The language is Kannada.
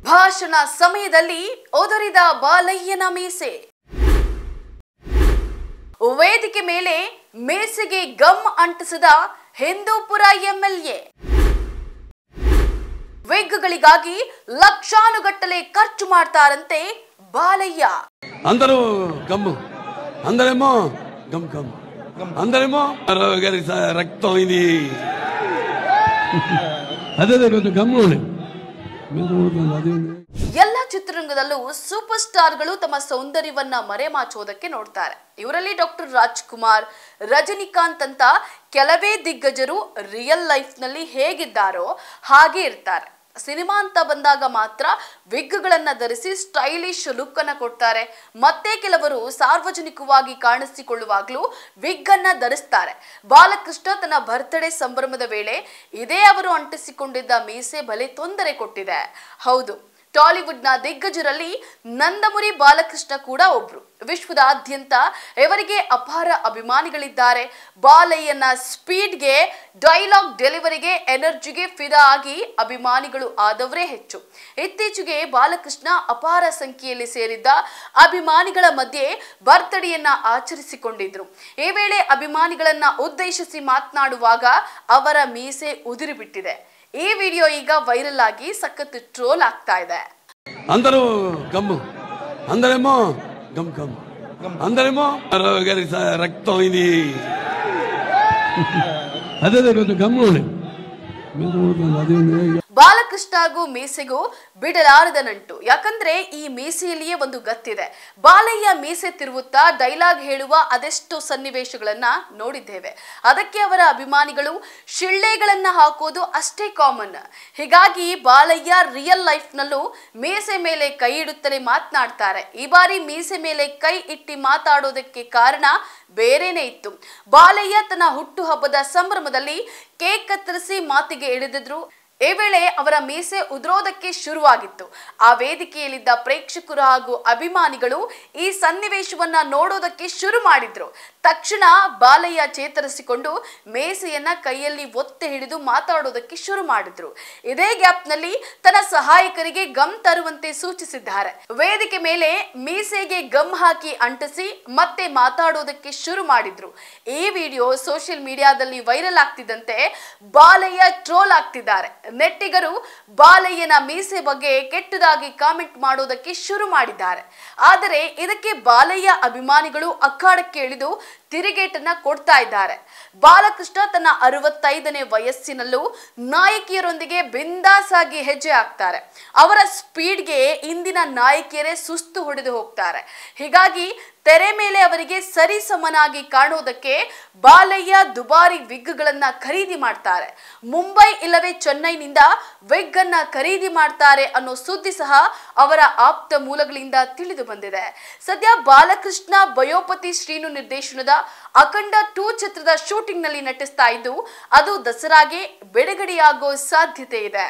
ಭಾಷಣ ಸಮಯದಲ್ಲಿ ಒದರಿದ ಬಾಲಯ್ಯನ ಮೀಸೆ. ವೇದಿಕೆ ಮೇಲೆ ಮೀಸೆಗೆ ಗಮ್ ಅಂಟಿಸಿದ ಹಿಂದೂಪುರ ಎಂಎಲ್ಎ. ವಿಗ್ಗಳಿಗಾಗಿ ಲಕ್ಷಾನುಗಟ್ಟಲೆ ಖರ್ಚು ಮಾಡ್ತಾರಂತೆ ಬಾಲಯ್ಯ. అందరూ గమ్ము అందరేమో గమ్ గమ్ అందరేమో రక్తం ఇది అదే కొంచెం గమ్ము ಎಲ್ಲ ಚಿತ್ರರಂಗದಲ್ಲೂ ಸೂಪರ್ ಸ್ಟಾರ್ಗಳು ತಮ್ಮ ಸೌಂದರ್ಯವನ್ನ ಮರೆಮಾಚುವುದಕ್ಕೆ ನೋಡ್ತಾರೆ. ಇವರಲ್ಲಿ ಡಾಕ್ಟರ್ ರಾಜ್ಕುಮಾರ್, ರಜನಿಕಾಂತ್ ಅಂತ ಕೆಲವೇ ದಿಗ್ಗಜರು ರಿಯಲ್ ಲೈಫ್ ನಲ್ಲಿ ಹೇಗಿದ್ದಾರೋ ಹಾಗೆ ಇರ್ತಾರೆ. ಸಿನಿಮಾ ಅಂತ ಬಂದಾಗ ಮಾತ್ರ ವಿಗ್ಗಳನ್ನ ಧರಿಸಿ ಸ್ಟೈಲಿಶ್ ಲುಕ್ ಅನ್ನ ಕೊಡ್ತಾರೆ. ಮತ್ತೆ ಕೆಲವರು ಸಾರ್ವಜನಿಕವಾಗಿ ಕಾಣಿಸಿಕೊಳ್ಳುವಾಗಲೂ ವಿಗ್ ಅನ್ನ ಧರಿಸ್ತಾರೆ. ಬಾಲಕೃಷ್ಣ ತನ್ನ ಬರ್ತ್ಡೇ ಸಂಭ್ರಮದ ವೇಳೆ ಇದೇ ಅವರು ಅಂಟಿಸಿಕೊಂಡಿದ್ದ ಮೀಸೆ ಬಲೆ ತೊಂದರೆ ಕೊಟ್ಟಿದೆ. ಹೌದು, ಟಾಲಿವುಡ್ನ ದಿಗ್ಗಜರಲ್ಲಿ ನಂದಮುರಿ ಬಾಲಕೃಷ್ಣ ಕೂಡ ಒಬ್ರು. ವಿಶ್ವದಾದ್ಯಂತ ಇವರಿಗೆ ಅಪಾರ ಅಭಿಮಾನಿಗಳಿದ್ದಾರೆ. ಬಾಲಯ್ಯನ ಸ್ಪೀಡ್ಗೆ, ಡೈಲಾಗ್ ಡೆಲಿವರಿಗೆ, ಎನರ್ಜಿಗೆ ಫಿದಾ ಆಗಿ ಅಭಿಮಾನಿಗಳು ಆದವರೇ ಹೆಚ್ಚು. ಇತ್ತೀಚೆಗೆ ಬಾಲಕೃಷ್ಣ ಅಪಾರ ಸಂಖ್ಯೆಯಲ್ಲಿ ಸೇರಿದ್ದ ಅಭಿಮಾನಿಗಳ ಮಧ್ಯೆ ಬರ್ತ್ಡೇಯನ್ನ ಆಚರಿಸಿಕೊಂಡಿದ್ರು. ಈ ವೇಳೆ ಅಭಿಮಾನಿಗಳನ್ನ ಉದ್ದೇಶಿಸಿ ಮಾತನಾಡುವಾಗ ಅವರ ಮೀಸೆ ಉದುರಿಬಿಟ್ಟಿದೆ. ಈ ವಿಡಿಯೋ ಈಗ ವೈರಲ್ ಆಗಿ ಸಖತ್ ಟ್ರೋಲ್ ಆಗ್ತಾ ಇದೆ. అందరూ గమ్ము అందరేమో గమ్ గమ్ అందరేమో రక్తం ఇది అదే కొంచెం గమ్ము ಬಾಲಕೃಷ್ಣ ಹಾಗೂ ಮೀಸೆಗೂ ಬಿಡಲಾರದ ನಂಟು. ಯಾಕಂದ್ರೆ ಈ ಮೀಸೆಯಲ್ಲಿಯೇ ಒಂದು ಗತ್ತಿದೆ. ಬಾಲಯ್ಯ ಮೀಸೆ ತಿರುವುತ್ತಾ ಡೈಲಾಗ್ ಹೇಳುವ ಅದೆಷ್ಟು ಸನ್ನಿವೇಶಗಳನ್ನ ನೋಡಿದ್ದೇವೆ. ಅದಕ್ಕೆ ಅವರ ಅಭಿಮಾನಿಗಳು ಶಿಳ್ಳೆಗಳನ್ನ ಹಾಕೋದು ಅಷ್ಟೇ ಕಾಮನ್. ಹೀಗಾಗಿ ಬಾಲಯ್ಯ ರಿಯಲ್ ಲೈಫ್ ನಲ್ಲೂ ಮೀಸೆ ಮೇಲೆ ಕೈ ಇಡುತ್ತಲೇ ಮಾತನಾಡ್ತಾರೆ. ಈ ಬಾರಿ ಮೀಸೆ ಮೇಲೆ ಕೈ ಇಟ್ಟಿ ಮಾತಾಡೋದಕ್ಕೆ ಕಾರಣ ಬೇರೆನೇ ಇತ್ತು. ಬಾಲಯ್ಯ ತನ್ನ ಹುಟ್ಟುಹಬ್ಬದ ಸಂಭ್ರಮದಲ್ಲಿ ಕೇಕ್ ಕತ್ತರಿಸಿ ಮಾತಿಗೆ ಇಳಿದಿದ್ರು. ಈ ವೇಳೆ ಅವರ ಮೀಸೆ ಉದುರೋದಕ್ಕೆ ಶುರುವಾಗಿತ್ತು. ಆ ವೇದಿಕೆಯಲ್ಲಿದ್ದ ಪ್ರೇಕ್ಷಕರು ಹಾಗೂ ಅಭಿಮಾನಿಗಳು ಈ ಸನ್ನಿವೇಶವನ್ನ ನೋಡೋದಕ್ಕೆ ಶುರು ಮಾಡಿದ್ರು. ತಕ್ಷಣ ಬಾಲಯ್ಯ ಚೇತರಿಸಿಕೊಂಡು ಮೀಸೆಯನ್ನ ಕೈಯಲ್ಲಿ ಒತ್ತೆ ಹಿಡಿದು ಮಾತಾಡೋದಕ್ಕೆ ಶುರು ಮಾಡಿದ್ರು. ಇದೇ ಗ್ಯಾಪ್ ನಲ್ಲಿ ತನ್ನ ಸಹಾಯಕರಿಗೆ ಗಮ್ ತರುವಂತೆ ಸೂಚಿಸಿದ್ದಾರೆ. ವೇದಿಕೆ ಮೇಲೆ ಮೀಸೆಗೆ ಗಮ್ ಹಾಕಿ ಅಂಟಿಸಿ ಮತ್ತೆ ಮಾತಾಡೋದಕ್ಕೆ ಶುರು ಮಾಡಿದ್ರು. ಈ ವಿಡಿಯೋ ಸೋಷಿಯಲ್ ಮೀಡಿಯಾದಲ್ಲಿ ವೈರಲ್ ಆಗ್ತಿದ್ದಂತೆ ಬಾಲಯ್ಯ ಟ್ರೋಲ್ ಆಗ್ತಿದ್ದಾರೆ. ನೆಟ್ಟಿಗರು ಬಾಲಯ್ಯನ ಮೀಸೆ ಬಗ್ಗೆ ಕೆಟ್ಟದಾಗಿ ಕಾಮೆಂಟ್ ಮಾಡೋದಕ್ಕೆ ಶುರು ಮಾಡಿದ್ದಾರೆ. ಆದರೆ ಇದಕ್ಕೆ ಬಾಲಯ್ಯ ಅಭಿಮಾನಿಗಳು ಅಖಾಡಕ್ಕೆ ಇಳಿದು ತಿರುಗೇಟನ್ನ ಕೊಡ್ತಾ ಇದ್ದಾರೆ. ಬಾಲಕೃಷ್ಣ ತನ್ನ 65ನೇ ವಯಸ್ಸಿನಲ್ಲೂ ನಾಯಕಿಯರೊಂದಿಗೆ ಬಿಂದಾಸ್ ಆಗಿ ಹೆಜ್ಜೆ ಹಾಕ್ತಾರೆ. ಅವರ ಸ್ಪೀಡ್ಗೆ ಇಂದಿನ ನಾಯಕಿಯರೇ ಸುಸ್ತು ಹೊಡೆದು ಹೋಗ್ತಾರೆ. ಹೀಗಾಗಿ ತೆರೆ ಮೇಲೆ ಅವರಿಗೆ ಸರಿ ಸಮನಾಗಿ ಕಾಣೋದಕ್ಕೆ ಬಾಲಯ್ಯ ದುಬಾರಿ ವಿಗ್ಗಳನ್ನ ಖರೀದಿ ಮಾಡ್ತಾರೆ. ಮುಂಬೈ ಇಲ್ಲವೇ ಚೆನ್ನೈನಿಂದ ವಿಗ್ ಅನ್ನ ಖರೀದಿ ಮಾಡ್ತಾರೆ ಅನ್ನೋ ಸುದ್ದಿ ಸಹ ಅವರ ಆಪ್ತ ಮೂಲಗಳಿಂದ ತಿಳಿದು ಬಂದಿದೆ. ಸದ್ಯ ಬಾಲಕೃಷ್ಣ ಬಯೋಪತಿ ಶ್ರೀನು ನಿರ್ದೇಶನದ ಅಖಂಡ 2 ಚಿತ್ರದ ಶೂಟಿಂಗ್ ನಲ್ಲಿ ನಟಿಸ್ತಾ ಇದ್ದು, ಅದು ದಸರಾಗೆ ಬಿಡುಗಡೆಯಾಗೋ ಸಾಧ್ಯತೆ ಇದೆ.